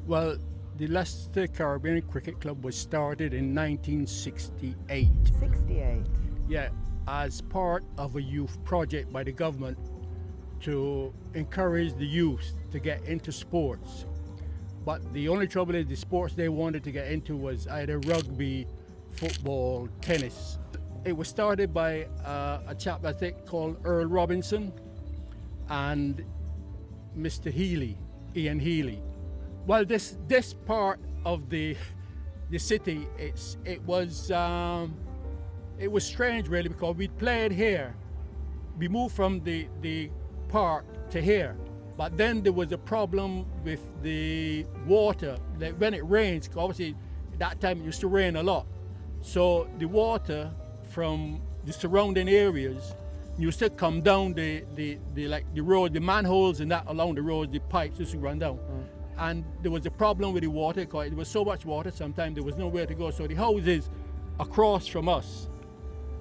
Well, the Leicester Caribbean Cricket Club was started in 1968. 68. Yeah, as part of a youth project by the government to encourage the youth to get into sports. But the only trouble is the sports they wanted to get into was either rugby, football, tennis. It was started by a chap I think called Earl Robinson and Mr. Healy, Ian Healy. Well, this part of the city, it was strange really because we played here. We moved from the park to here, but then there was a problem with the water. Like when it rains, obviously that time it used to rain a lot, so the water from the surrounding areas used to come down the like the road, the manholes and that along the road, the pipes used to run down. And there was a problem with the water because there was so much water sometimes there was nowhere to go. So the houses across from us,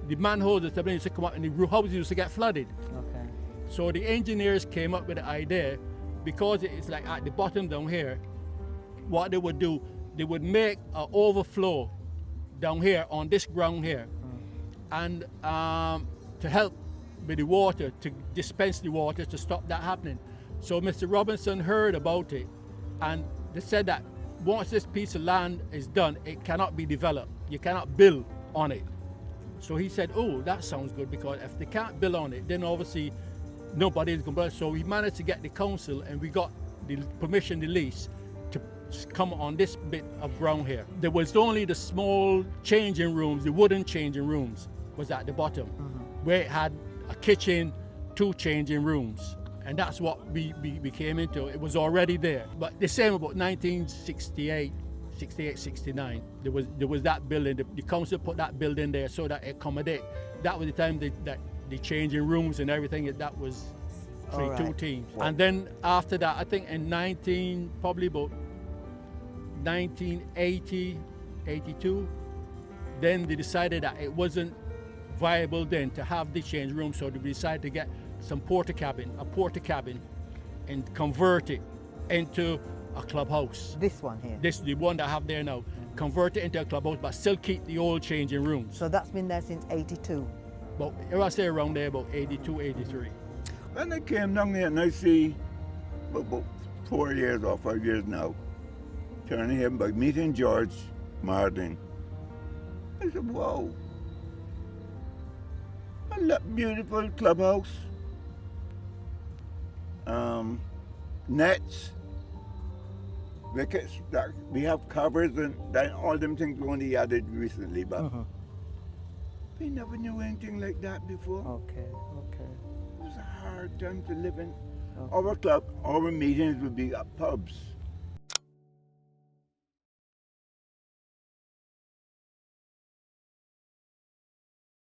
the manholes and stuff used to come up and the houses used to get flooded. Okay. So the engineers came up with the idea, because it's like at the bottom down here, what they would do, they would make an overflow down here on this ground here, and to help with the water, to dispense the water, to stop that happening. So Mr. Robinson heard about it, and they said that once this piece of land is done, it cannot be developed. You cannot build on it. So he said, oh, that sounds good, because if they can't build on it, then obviously nobody is going to build. So we managed to get the council and we got the permission, the lease, to come on this bit of ground here. There was only the small changing rooms, the wooden changing rooms was at the bottom, where it had a kitchen, 2 changing rooms. And that's what we came into. It was already there. But the same about 1968, 68, 69, there was that building. The council put that building there so that it accommodate. That was the time that the changing rooms and everything, that was for 2 teams. And then after that, I think in probably about 1980, 82, then they decided that it wasn't viable then to have the change room, so they decided to get some porta cabin, and convert it into a clubhouse. This one here. This the one that I have there now. Convert it into a clubhouse, but still keep the old changing rooms. So that's been there since 82. But I say around there about 82, 83. When I came down here and I see about 4 years or 5 years now, turning here by meeting George Martin, I said, wow, a beautiful clubhouse, nets, wickets, we have covers and then all them things we only added recently, but we never knew anything like that before. Okay. It was a hard time to live in. Our club, our meetings would be at pubs.